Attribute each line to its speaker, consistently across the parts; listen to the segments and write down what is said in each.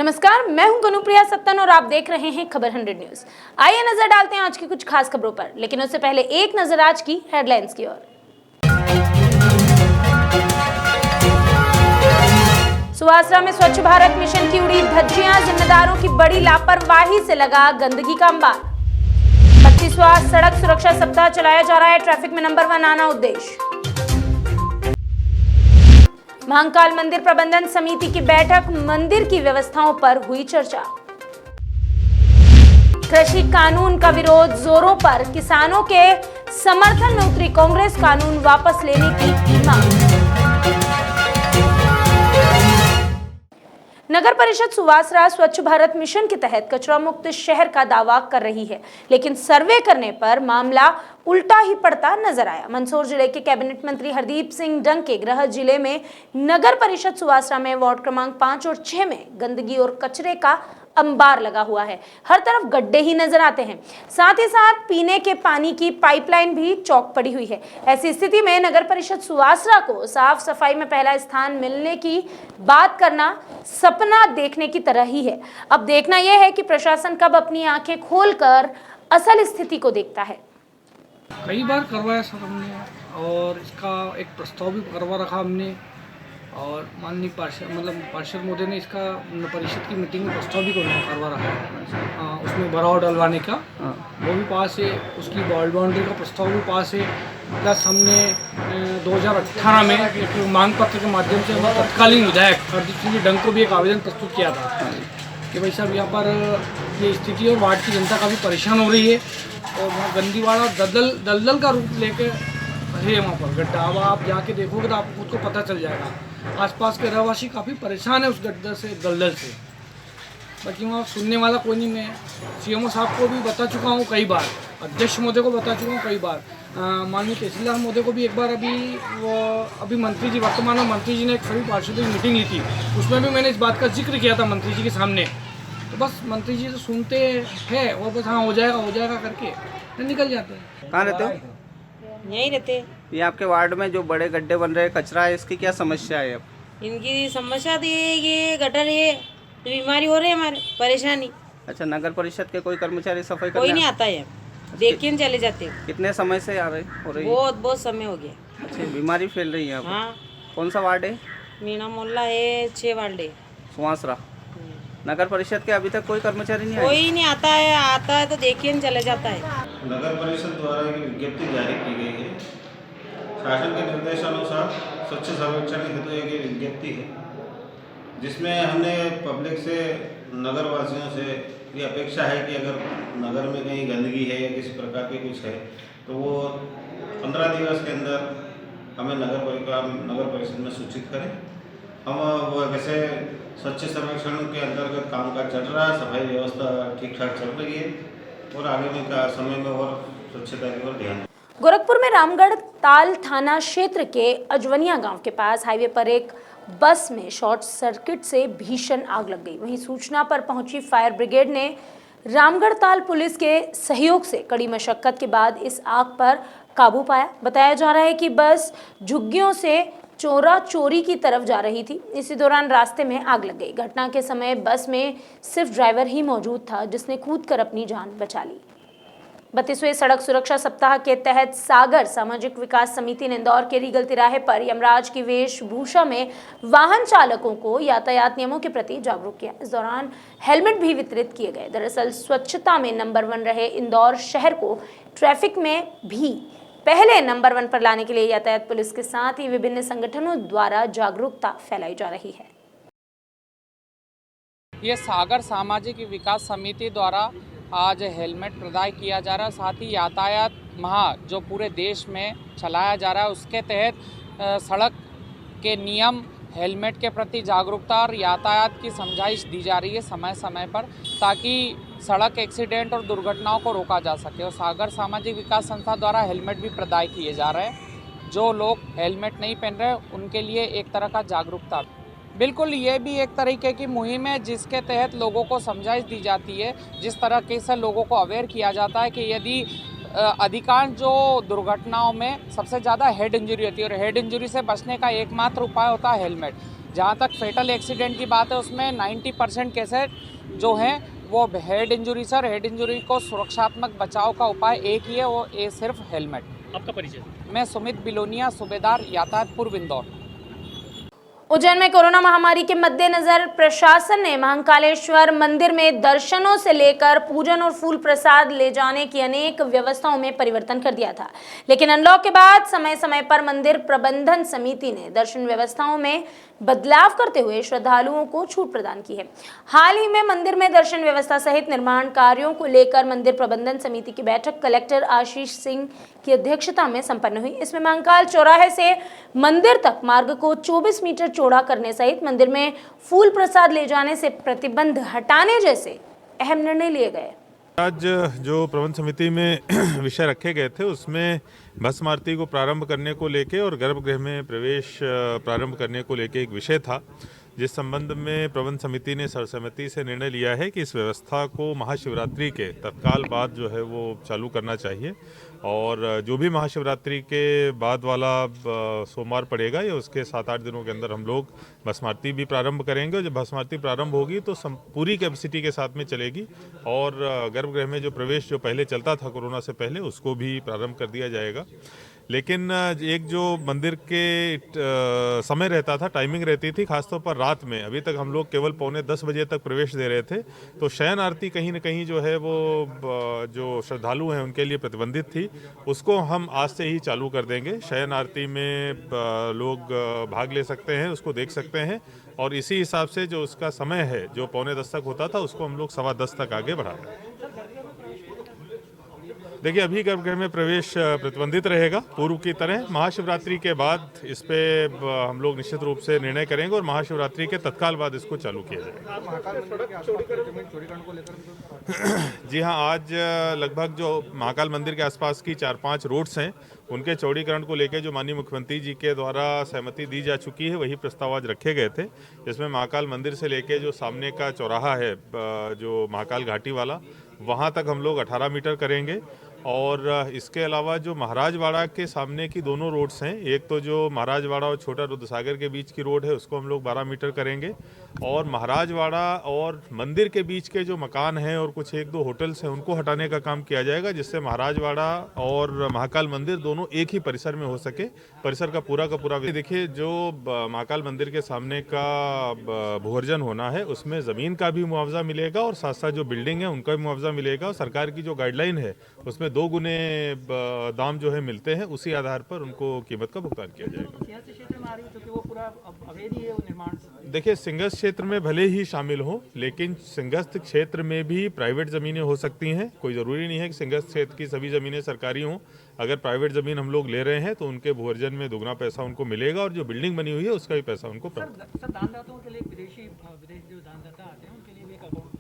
Speaker 1: नमस्कार, मैं हूं कनुप्रिया सत्तन और आप देख रहे हैं खबर 100 न्यूज। आइए नजर डालते हैं आज की कुछ खास खबरों पर, लेकिन उससे पहले एक नजर आज की हेडलाइंस की ओर। सुवासरा में स्वच्छ भारत मिशन की उड़ी धज्जियां, जिम्मेदारों की बड़ी लापरवाही से लगा गंदगी का अंबार। 25वां सड़क सुरक्षा सप्ताह चलाया जा रहा है, ट्रैफिक में नंबर 1 आना उद्देश्य। महाकाल मंदिर प्रबंधन समिति की बैठक, मंदिर की व्यवस्थाओं पर हुई चर्चा। कृषि कानून का विरोध जोरों पर, किसानों के समर्थन में उतरी कांग्रेस, कानून वापस लेने की मांग। नगर परिषद सुवासरा स्वच्छ भारत मिशन के तहत कचरा मुक्त शहर का दावा कर रही है, लेकिन सर्वे करने पर मामला उल्टा ही पड़ता नजर आया। मंदसौर जिले के कैबिनेट मंत्री हरदीप सिंह डंग के गृह जिले में नगर परिषद सुवासरा में वार्ड क्रमांक 5 और 6 में गंदगी और कचरे का अंबार लगा हुआ है। हर तरफ गड्ढे ही नजर आते हैं, साथ ही साथ पीने के पानी की पाइपलाइन भी चौक पड़ी हुई है। ऐसी स्थिति में नगर परिषद सुवासरा को साफ सफाई में पहला स्थान मिलने की बात करना सपना देखने की तरह ही है। अब देखना यह है कि प्रशासन कब अपनी आंखें खोलकर असल स्थिति को देखता है।
Speaker 2: कई बार करवाया सर हमने, और इसका एक प्रस्ताव भी करवा रखा हमने, और माननीय पार्षद महोदय ने इसका परिषद की मीटिंग में प्रस्ताव भी करवा रखा है। उसमें भराव डलवाने का वो भी पास है, उसकी बाउंड्री का प्रस्ताव भी पास है। प्लस हमने 2018 में एक मांग पत्र के माध्यम से तत्कालीन विधायक हरदीप सिंह डंग को भी एक आवेदन प्रस्तुत किया था कि भाई साहब यहाँ पर ये स्थिति और वार्ड की जनता काफ़ी परेशान हो रही है, और वहाँ गंदीवाड़ा दलदल का रूप लेके है वहाँ पर गड्ढा। अब आप जाके देखोगे तो आपको खुद को पता चल जाएगा। आसपास के रहवासी काफ़ी परेशान है उस गड्ढे से, दलदल से। बाकी वहाँ सुनने वाला कोई नहीं। मैं सीएमओ साहब को भी बता चुका हूँ कई बार, अध्यक्ष महोदय को बता चुका हूँ कई बार, माननीय तहसीलदार महोदय को भी एक बार। अभी मंत्री जी, वर्तमान में मंत्री जी ने एक सभी पार्षदों की मीटिंग ली थी, उसमें भी मैंने इस बात का जिक्र किया था मंत्री जी के सामने। तो बस मंत्री जी तो सुनते हैं और बस हाँ हो जाएगा करके निकल जाते हैं।
Speaker 3: कहाँ रहते हो?
Speaker 4: यहीं रहते।
Speaker 3: ये आपके वार्ड में जो बड़े गड्ढे बन रहे हैं, कचरा है, इसकी क्या समस्या है अब?
Speaker 4: इनकी समस्या तो ये गटर है, तो बीमारी हो रही है, हमारे परेशानी।
Speaker 3: अच्छा, नगर परिषद के कोई कर्मचारी सफाई
Speaker 4: कोई
Speaker 3: करने
Speaker 4: नहीं आता है, देख के चले जाते हैं।
Speaker 3: कितने समय से हो रही है?
Speaker 4: बहुत समय हो गया।
Speaker 3: अच्छा, बीमारी फैल रही है अब?
Speaker 4: हाँ।
Speaker 3: कौन सा वार्ड है?
Speaker 4: मीना मोहल्ला है, 6 वार्ड है।
Speaker 3: सुवासरा। नगर परिषद के अभी तक कोई कर्मचारी नहीं आया?
Speaker 4: कोई नहीं आता है तो देखिए चले जाता है।
Speaker 5: नगर परिषद द्वारा एक विज्ञप्ति जारी की गई है। शासन के निर्देशानुसार स्वच्छ सर्वेक्षण हेतु एक विज्ञप्ति है, जिसमें हमने पब्लिक से, नगर वासियों से ये अपेक्षा है कि अगर नगर में कहीं गंदगी है या किसी प्रकार की कुछ है तो वो 15 दिवस के अंदर हमें नगर परिषद में सूचित करें। हम वो वैसे स्वच्छ सर्वेक्षण के अंतर्गत कामकाज चल रहा है, सफाई व्यवस्था ठीक ठाक चल रही है, और आगे में समय में और स्वच्छता की ओर ध्यान।
Speaker 1: गोरखपुर में रामगढ़ ताल थाना क्षेत्र के अजवनिया गांव के पास हाईवे पर एक बस में शॉर्ट सर्किट से भीषण आग लग गई। वहीं सूचना पर पहुंची फायर ब्रिगेड ने रामगढ़ ताल पुलिस के सहयोग से कड़ी मशक्कत के बाद इस आग पर काबू पाया। बताया जा रहा है कि बस झुग्गियों से चोरा चोरी की तरफ जा रही थी। इसी दौरान रास्ते में आग लग गई। घटना के समय बस में सिर्फ ड्राइवर ही मौजूद था, जिसने कूदकर अपनी जान बचा ली। 32वें सड़क सुरक्षा सप्ताह के तहत सागर सामाजिक विकास समिति ने इंदौर के रीगल तिराहे पर यमराज की वेशभूषा में वाहन चालकों को यातायात नियमों के प्रति जागरूक किया। इस दौरान हेलमेट भी वितरित किए गए। दरअसल स्वच्छता में नंबर 1 रहे इंदौर शहर को ट्रैफिक में भी पहले नंबर 1 पर लाने के लिए यातायात पुलिस के साथ ही विभिन्न संगठनों द्वारा जागरूकता फैलाई जा रही है।
Speaker 6: ये सागर सामाजिक विकास समिति द्वारा आज हेलमेट प्रदान किया जा रहा है। साथ ही यातायात माह जो पूरे देश में चलाया जा रहा है, उसके तहत सड़क के नियम, हेलमेट के प्रति जागरूकता और यातायात की समझाइश दी जा रही है समय समय पर, ताकि सड़क एक्सीडेंट और दुर्घटनाओं को रोका जा सके। और सागर सामाजिक विकास संस्था द्वारा हेलमेट भी प्रदान किए जा रहे हैं। जो लोग हेलमेट नहीं पहन रहे उनके लिए एक तरह का जागरूकता। बिल्कुल, ये भी एक तरीके की मुहिम है जिसके तहत लोगों को समझाइश दी जाती है, जिस तरह से लोगों को अवेयर किया जाता है कि यदि अधिकांश जो दुर्घटनाओं में सबसे ज़्यादा हेड इंजरी होती है और हेड इंजरी से बचने का एकमात्र उपाय होता है हेलमेट। जहाँ तक फेटल एक्सीडेंट की बात है उसमें 90% केसेस जो हैं वो हेड इंजरी से, और हेड इंजरी को सुरक्षात्मक बचाव का उपाय एक ही है, वो सिर्फ हेलमेट।
Speaker 7: आपका परिचय?
Speaker 6: मैं सुमित बिलोनिया, सूबेदार यातायात पूर्व इंदौर।
Speaker 1: उज्जैन में कोरोना महामारी के मद्देनजर प्रशासन ने महाकालेश्वर मंदिर में दर्शनों से लेकर पूजन और फूल प्रसाद ले जाने की अनेक व्यवस्थाओं में परिवर्तन कर दिया था। लेकिन अनलॉक के बाद समय समय पर मंदिर प्रबंधन समिति ने दर्शन व्यवस्थाओं में बदलाव करते हुए श्रद्धालुओं को छूट प्रदान की है। हाल ही में मंदिर में दर्शन व्यवस्था सहित निर्माण कार्यों को लेकर मंदिर प्रबंधन समिति की बैठक कलेक्टर आशीष सिंह की अध्यक्षता में संपन्न हुई। इसमें महाकाल चौराहे से मंदिर तक मार्ग को 24 मीटर चौड़ा करने सहित मंदिर में फूल प्रसाद ले जाने से प्रतिबंध हटाने जैसे अहम निर्णय लिए गए।
Speaker 8: आज जो प्रबंध समिति में विषय रखे गए थे उसमें भस्म आरती को प्रारंभ करने को लेके और गर्भगृह में प्रवेश प्रारंभ करने को लेके एक विषय था, जिस संबंध में प्रबंध समिति ने सर्वसम्मति से निर्णय लिया है कि इस व्यवस्था को महाशिवरात्रि के तत्काल बाद जो है वो चालू करना चाहिए, और जो भी महाशिवरात्रि के बाद वाला सोमवार पड़ेगा या उसके 7-8 दिनों के अंदर हम लोग भस्म आरती भी प्रारंभ करेंगे। और जब भस्म आरती प्रारंभ होगी तो पूरी कैपेसिटी के साथ में चलेगी, और गर्भगृह में जो प्रवेश जो पहले चलता था कोरोना से पहले उसको भी प्रारंभ कर दिया जाएगा। लेकिन एक जो मंदिर के समय रहता था, टाइमिंग रहती थी, खासतौर पर रात में, अभी तक हम लोग केवल 9:45 बजे तक प्रवेश दे रहे थे, तो शयन आरती कहीं न कहीं जो है वो जो श्रद्धालु हैं उनके लिए प्रतिबंधित थी, उसको हम आज से ही चालू कर देंगे। शयन आरती में लोग भाग ले सकते हैं, उसको देख सकते हैं, और इसी हिसाब से जो उसका समय है जो 9:45 तक होता था उसको हम लोग 10:15 तक आगे बढ़ा रहे हैं। देखिए, अभी गर्भगृह में प्रवेश प्रतिबंधित रहेगा पूर्व की तरह। महाशिवरात्रि के बाद इस पे हम लोग निश्चित रूप से निर्णय करेंगे और महाशिवरात्रि के तत्काल बाद इसको चालू किया जाएगा। जी हाँ, आज लगभग जो महाकाल मंदिर के आसपास की 4-5 रोड्स हैं उनके चौड़ीकरण को लेकर जो माननीय मुख्यमंत्री जी के द्वारा सहमति दी जा चुकी है, वही प्रस्ताव आज रखे गए थे, जिसमें महाकाल मंदिर से लेकर जो सामने का चौराहा है जो महाकाल घाटी वाला, वहाँ तक हम लोग 18 मीटर करेंगे। और इसके अलावा जो महाराजवाड़ा के सामने की दोनों रोड्स हैं, एक तो जो महाराजवाड़ा और छोटा रुद्रसागर के बीच की रोड है उसको हम लोग 12 मीटर करेंगे, और महाराजवाड़ा और मंदिर के बीच के जो मकान हैं और कुछ 1-2 होटल्स हैं उनको हटाने का काम किया जाएगा, जिससे महाराजवाड़ा और महाकाल मंदिर दोनों एक ही परिसर में हो सके। परिसर का पूरा देखिए, जो महाकाल मंदिर के सामने का भूअर्जन होना है उसमें ज़मीन का भी मुआवजा मिलेगा और साथ साथ जो बिल्डिंग है उनका भी मुआवजा मिलेगा, और सरकार की जो गाइडलाइन है उसमें 2 गुने दाम जो है मिलते हैं, उसी आधार पर उनको कीमत का भुगतान किया जाएगा।
Speaker 7: सिंहस्थ क्षेत्र में आ रही है क्योंकि वो पूरा अवैध ही है वो निर्माण।
Speaker 8: देखिए, सिंहस्थ क्षेत्र में भले ही शामिल हो, लेकिन सिंहस्थ क्षेत्र में भी प्राइवेट ज़मीनें हो सकती हैं। कोई ज़रूरी नहीं है कि सिंहस्थ क्षेत्र की सभी ज़मीनें सरकारी हों। अगर प्राइवेट ज़मीन हम लोग ले रहे हैं तो उनके भूअर्जन में दुगना पैसा उनको मिलेगा, और जो बिल्डिंग बनी हुई है उसका भी पैसा उनको प्राप्त।
Speaker 7: सर, दानदाताओं के लिए विदेश जो दानदाता आते हैं उनके लिए भी एक अकाउंट।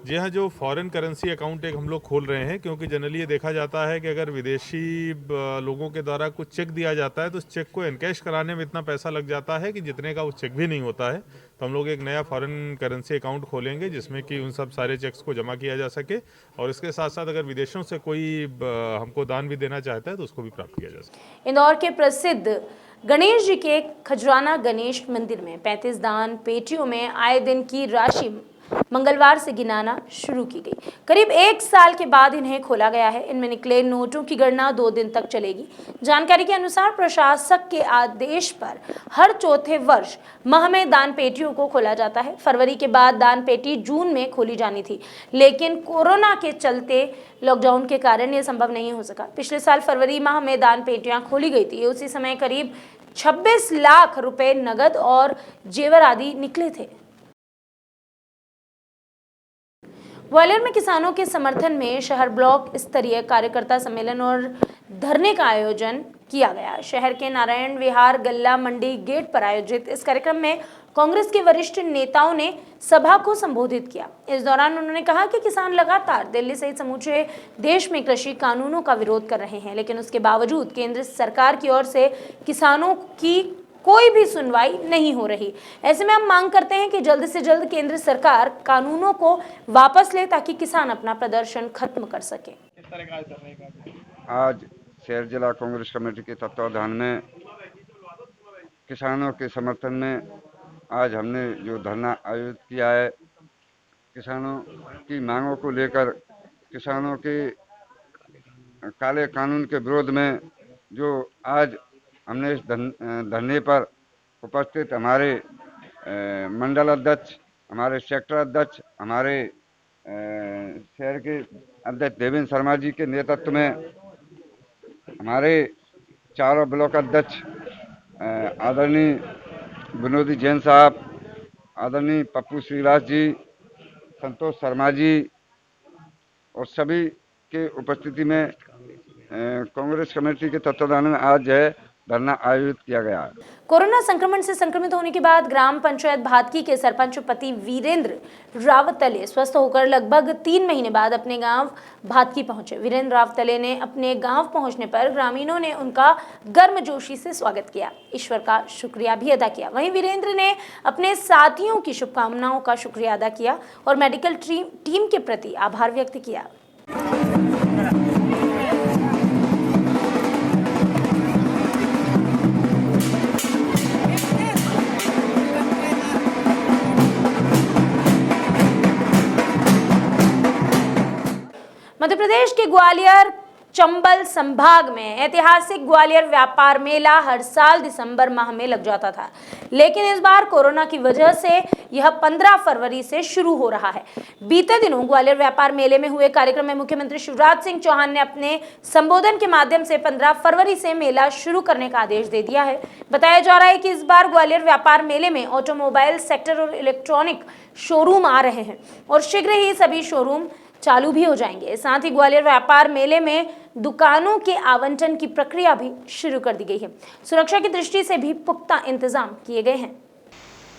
Speaker 8: जी हाँ, जो फॉरेन करेंसी अकाउंट एक हम लोग खोल रहे हैं, क्योंकि जनरली ये देखा जाता है कि अगर विदेशी लोगों के द्वारा कुछ चेक दिया जाता है तो उस चेक को एनकैश कराने में इतना पैसा लग जाता है कि जितने का उस चेक भी नहीं होता है। तो हम लोग एक नया फॉरेन करेंसी अकाउंट खोलेंगे जिसमें कि उन सब सारे चेक्स को जमा किया जा सके, और इसके साथ साथ अगर विदेशों से कोई हमको दान भी देना चाहता है तो उसको भी प्राप्त किया जा सके।
Speaker 1: इंदौर के प्रसिद्ध गणेश जी के खजराना गणेश मंदिर में 35 दान पेटियों में आए दिन की राशि मंगलवार से गिनाना शुरू की गई। करीब 1 साल के बाद इन्हें खोला गया है। इनमें निकले नोटों की गणना 2 दिन तक चलेगी। जानकारी के अनुसार प्रशासक के आदेश पर हर चौथे वर्ष माह में दान पेटियों को खोला जाता है। फरवरी के बाद दान पेटी जून में खोली जानी थी, लेकिन कोरोना के चलते लॉकडाउन के कारण यह संभव नहीं हो सका। पिछले साल फरवरी माह में दान पेटियां खोली गई थी। उसी समय करीब 26 लाख रुपए नगद और जेवर आदि निकले थे। ग्वालियर में किसानों के समर्थन में शहर ब्लॉक स्तरीय कार्यकर्ता सम्मेलन और धरने का आयोजन किया गया। शहर के नारायण विहार गल्ला मंडी गेट पर आयोजित इस कार्यक्रम में कांग्रेस के वरिष्ठ नेताओं ने सभा को संबोधित किया। इस दौरान उन्होंने कहा कि किसान लगातार दिल्ली सहित समूचे देश में कृषि कानूनों का विरोध कर रहे हैं, लेकिन उसके बावजूद केंद्र सरकार की ओर से किसानों की कोई भी सुनवाई नहीं हो रही। ऐसे में हम मांग करते हैं कि जल्द से जल्द केंद्र सरकार कानूनों को वापस ले ताकि किसान अपना प्रदर्शन खत्म कर सके।
Speaker 9: आज शहर जिला कांग्रेस कमेटी के तत्वाधान में किसानों के समर्थन में आज हमने जो धरना आयोजित किया है, किसानों की मांगों को लेकर, किसानों के काले कानून के विरोध में जो आज हमने इस धरने पर उपस्थित हमारे मंडल अध्यक्ष, हमारे सेक्टर अध्यक्ष, हमारे शहर के अध्यक्ष देवेंद्र शर्मा जी के नेतृत्व में हमारे चारों ब्लॉक अध्यक्ष आदरणीय विनोदी जैन साहब, आदरणीय पप्पू श्रीवास जी, संतोष शर्मा जी और सभी के उपस्थिति में कांग्रेस कमेटी के तत्वाधान में आज जो है धरना आयोजित किया गया है।
Speaker 1: कोरोना संक्रमण से संक्रमित होने के बाद ग्राम पंचायत भातकी के सरपंच पति वीरेंद्र रावतले स्वस्थ होकर लगभग 3 महीने बाद अपने गांव भातकी पहुंचे। वीरेंद्र रावतले ने अपने गांव पहुंचने पर ग्रामीणों ने उनका गर्मजोशी से स्वागत किया, ईश्वर का शुक्रिया भी अदा किया। वहीं वीरेंद्र ने अपने साथियों की शुभकामनाओं का शुक्रिया अदा किया और मेडिकल टीम के प्रति आभार व्यक्त किया। मध्य प्रदेश के ग्वालियर चंबल संभाग में ऐतिहासिक ग्वालियर व्यापार मेला हर साल दिसंबर माह में लग जाता था, लेकिन इस बार कोरोना की वजह से यह 15 फरवरी से शुरू हो रहा है। बीते दिनों ग्वालियर व्यापार मेले में हुए कार्यक्रम में मुख्यमंत्री शिवराज सिंह चौहान ने अपने संबोधन के माध्यम से 15 फरवरी से मेला शुरू करने का आदेश दे दिया है। बताया जा रहा है कि इस बार ग्वालियर व्यापार मेले में ऑटोमोबाइल सेक्टर और इलेक्ट्रॉनिक शोरूम आ रहे हैं और शीघ्र ही सभी शोरूम चालू भी हो जाएंगे। साथ ही ग्वालियर व्यापार मेले में दुकानों के आवंटन की प्रक्रिया भी शुरू कर दी गई है। सुरक्षा की दृष्टि से भी पुख्ता इंतजाम किए गए हैं।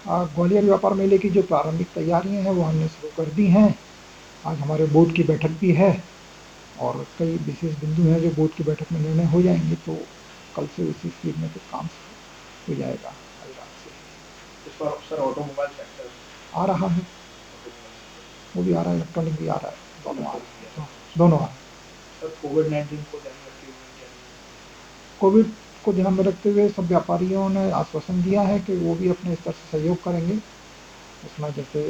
Speaker 10: ग्वालियर व्यापार मेले की जो प्रारंभिक तैयारियां हैं वो हमने शुरू कर दी हैं। आज हमारे बोर्ड की बैठक भी है और कई विशेष बिंदु हैं जो बोर्ड की बैठक में निर्णय हो जाएंगे, तो कल से उसी स्पीड में कुछ काम हो जाएगा। इस बार अक्सर ऑटोमोबाइल सेक्टर आ रहा है, वो भी आ रहा है, इलेक्ट्रॉनिक भी आ रहा है, दोनों आ रहे हैं, दोनों आ रहे हैं। कोविड-19 को ध्यान में रखते हुए कोविड को ध्यान में रखते हुए सब व्यापारियों ने आश्वासन दिया है कि वो भी अपने स्तर से सहयोग करेंगे। उसमें जैसे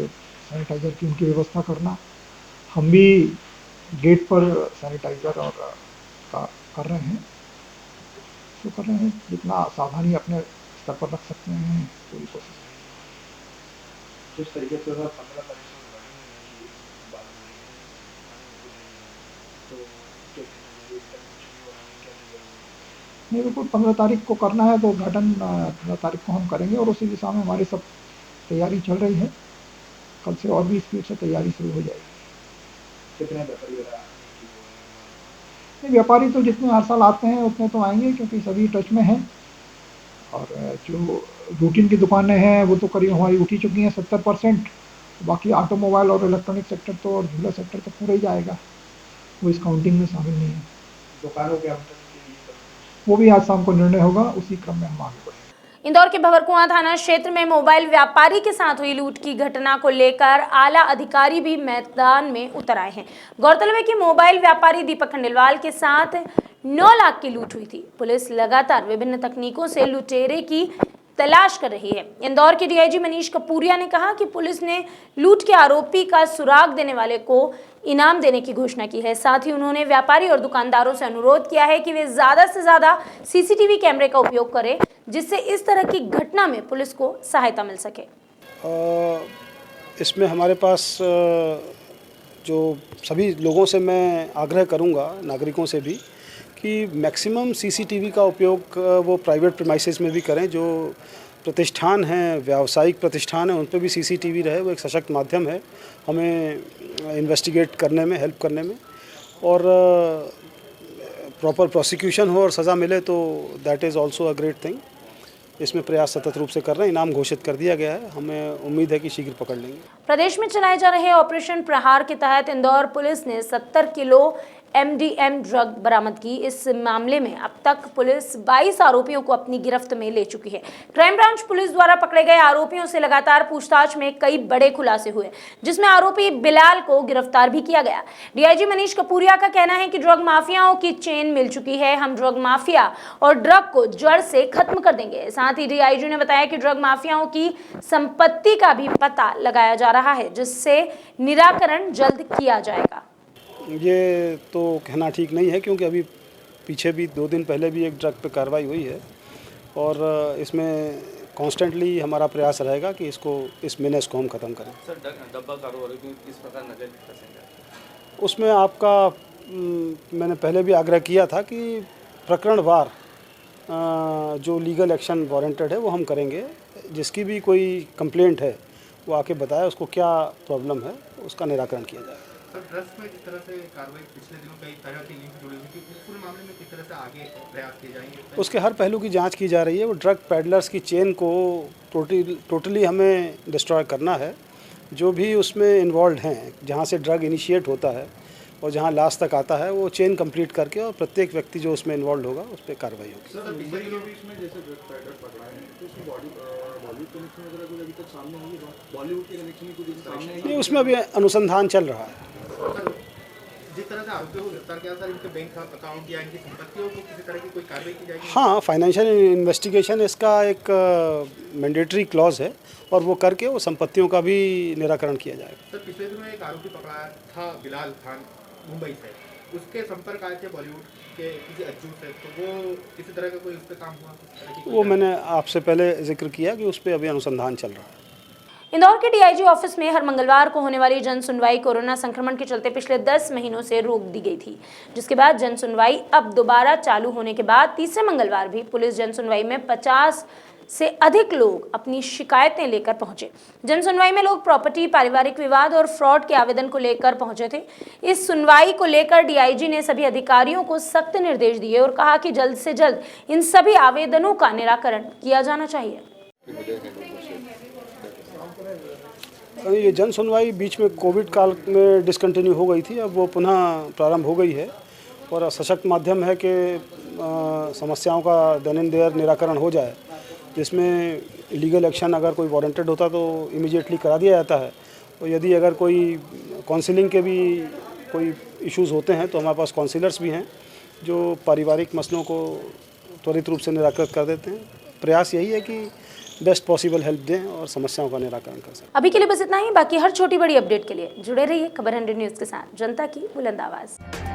Speaker 10: सैनिटाइजर की उनकी व्यवस्था करना, हम भी गेट पर सैनिटाइजर और का कर रहे हैं, तो कर रहे हैं जितना सावधानी अपने स्तर पर रख सकते हैं पूरी कोशिश। जिस तरीके से 15 तारीख नहीं, बिल्कुल 15 तारीख को करना है तो उद्घाटन 15 तारीख को हम करेंगे और उसी दिशा में हमारी सब तैयारी चल रही है। कल से और भी स्पीड से तैयारी शुरू हो जाएगी। कितने व्यापारी नहीं, व्यापारी तो जितने हर साल आते हैं उतने तो आएंगे क्योंकि सभी टच में हैं और जो रूटीन की दुकानें हैं वो तो करीब हमारी उठी चुकी हैं 70%। बाकी ऑटोमोबाइल और इलेक्ट्रॉनिक सेक्टर तो और झूला सेक्टर तो पूरा ही जाएगा, वो इस काउंटिंग में शामिल नहीं है। दुकानों के वो भी आज शाम को निर्णय होगा, उसी क्रम में हम आगे बढ़ेंगे।
Speaker 1: इंदौर के भंवरकुआं थाना क्षेत्र में मोबाइल व्यापारी के साथ हुई लूट की घटना को लेकर आला अधिकारी भी मैदान में उतर आए हैं। गौरतलब है कि मोबाइल व्यापारी दीपक खंडेलवाल के साथ 9 लाख की लूट हुई थी। पुलिस लगातार विभिन्न तकनीकों से लुटेरे की तलाश कर रही है। इंदौर के डीआईजी मनीष कपूरिया ने कहा कि पुलिस ने लूट के आरोपी का सुराग देने वाले को इनाम देने की घोषणा की है। साथ ही उन्होंने व्यापारी और दुकानदारों से अनुरोध किया है कि वे ज़्यादा से ज़्यादा सीसीटीवी कैमरे का उपयोग करें, जिससे इस तरह की घटना में पुलिस को सहायता मिल सके।
Speaker 11: इसमें हमारे पास जो सभी लोगों से मैं आग्रह करूंगा, नागरिकों से भी, कि मैक्सिमम सीसीटीवी का उपयोग वो प्राइवेट प्रीमाइसेस में भी करें। जो प्रतिष्ठान हैं, व्यावसायिक प्रतिष्ठान हैं, उन पर भी सीसीटीवी रहे। वो एक सशक्त माध्यम है हमें इन्वेस्टिगेट करने में, हेल्प करने में, और प्रॉपर प्रोसिक्यूशन हो और सज़ा मिले तो that is also a great thing. इसमें प्रयास सतत रूप से कर रहे हैं। इनाम घोषित कर दिया गया है, हमें उम्मीद है कि शीघ्र पकड़ लेंगे।
Speaker 1: प्रदेश में चलाए जा रहे ऑपरेशन प्रहार के तहत इंदौर पुलिस ने 70 किलो MDM ड्रग बरामद की। इस मामले में अब तक पुलिस 22 आरोपियों को अपनी गिरफ्त में ले चुकी है। क्राइम ब्रांच पुलिस द्वारा पकड़े गए आरोपियों से लगातार पूछताछ में कई बड़े खुलासे हुए, जिसमें आरोपी बिलाल को गिरफ्तार भी किया गया। DIG मनीष कपूरिया का कहना है कि ड्रग माफियाओं की चेन मिल चुकी है, हम ड्रग माफिया और ड्रग को जड़ से खत्म कर देंगे। साथ ही DIG ने बताया कि ड्रग माफियाओं की संपत्ति का भी पता लगाया जा रहा है, जिससे निराकरण जल्द किया जाएगा।
Speaker 11: ये तो कहना ठीक नहीं है, क्योंकि अभी पीछे भी 2 दिन पहले भी एक ड्रग पे कार्रवाई हुई है और इसमें कॉन्स्टेंटली हमारा प्रयास रहेगा कि इस मेनेस को हम ख़त्म करें।
Speaker 3: सर, डब्बा कारोबार किस प्रकार नजर रखेंगे?
Speaker 11: उसमें आपका मैंने पहले भी आग्रह किया था कि प्रकरणवार जो लीगल एक्शन वारंटेड है वो हम करेंगे। जिसकी भी कोई कंप्लेंट है वो आके बताए उसको क्या प्रॉब्लम है, उसका निराकरण किया जाए।
Speaker 12: सर, ड्रग्स में जिस तरह से कार्रवाई पिछले दिनों कई तरह की लिंक जुड़ी हुई थी, उस पूरे मामले में किस तरह से आगे प्रयास किए जाएंगे?
Speaker 11: उसके हर पहलू की जांच की जा रही है। वो ड्रग पैडलर्स की चेन को टोटली हमें डिस्ट्रॉय करना है। जो भी उसमें इन्वॉल्व हैं, जहाँ से ड्रग इनिशिएट होता है और जहाँ लास्ट तक आता है, वो चेन कंप्लीट करके और प्रत्येक व्यक्ति जो उसमें इन्वॉल्व होगा उस पर कार्रवाई होगी। ये उसमें अभी अनुसंधान चल रहा है।
Speaker 12: जिस तरह से आरोपियों को गिरफ्तार किया, सर, इनके बैंक अकाउंट या इनकी संपत्तियों को किसी तरह की कोई कार्रवाई की जाएगी?
Speaker 11: हाँ, फाइनेंशियल इन्वेस्टिगेशन इसका एक मैंडेटरी क्लॉज है और वो करके वो संपत्तियों का भी निराकरण किया जाएगा।
Speaker 12: सर, पिछले दिनों एक आरोपी पकड़ा था, बिलाल खान, मुंबई से। उसके संपर्क आए थे बॉलीवुड के किसी अज्जू से, तो वो किसी तरह का कोई उस पर काम हुआ?
Speaker 11: वो मैंने आपसे पहले जिक्र किया कि उस पर अभी अनुसंधान चल रहा है।
Speaker 1: इंदौर के DIG ऑफिस में हर मंगलवार को होने वाली जन सुनवाई कोरोना संक्रमण के चलते पिछले 10 महीनों से रोक दी गई थी, जिसके बाद जन सुनवाई अब दोबारा चालू होने के बाद तीसरे मंगलवार भी पुलिस जन सुनवाई में 50 से अधिक लोग अपनी शिकायतें लेकर पहुंचे। जन सुनवाई में लोग प्रॉपर्टी, पारिवारिक विवाद और फ्रॉड के आवेदन को लेकर पहुंचे थे। इस सुनवाई को लेकर DIG ने सभी अधिकारियों को सख्त निर्देश दिए और कहा कि जल्द से जल्द इन सभी आवेदनों का निराकरण किया जाना चाहिए।
Speaker 11: ये जन सुनवाई बीच में कोविड काल में डिसकंटिन्यू हो गई थी, अब वो पुनः प्रारंभ हो गई है और सशक्त माध्यम है कि समस्याओं का दैनिक निराकरण हो जाए, जिसमें लीगल एक्शन अगर कोई वारंटेड होता तो इमीडिएटली करा दिया जाता है, और यदि अगर कोई काउंसलिंग के भी कोई इश्यूज़ होते हैं तो हमारे पास काउंसलर्स भी हैं जो पारिवारिक मसलों को त्वरित रूप से निराकृत कर देते हैं। प्रयास यही है कि बेस्ट पॉसिबल हेल्प दें और समस्याओं का निराकरण कर सकें।
Speaker 1: अभी के लिए बस इतना ही। बाकी हर छोटी बड़ी अपडेट के लिए जुड़े रहिए खबर 100 न्यूज़ के साथ, जनता की बुलंद आवाज़।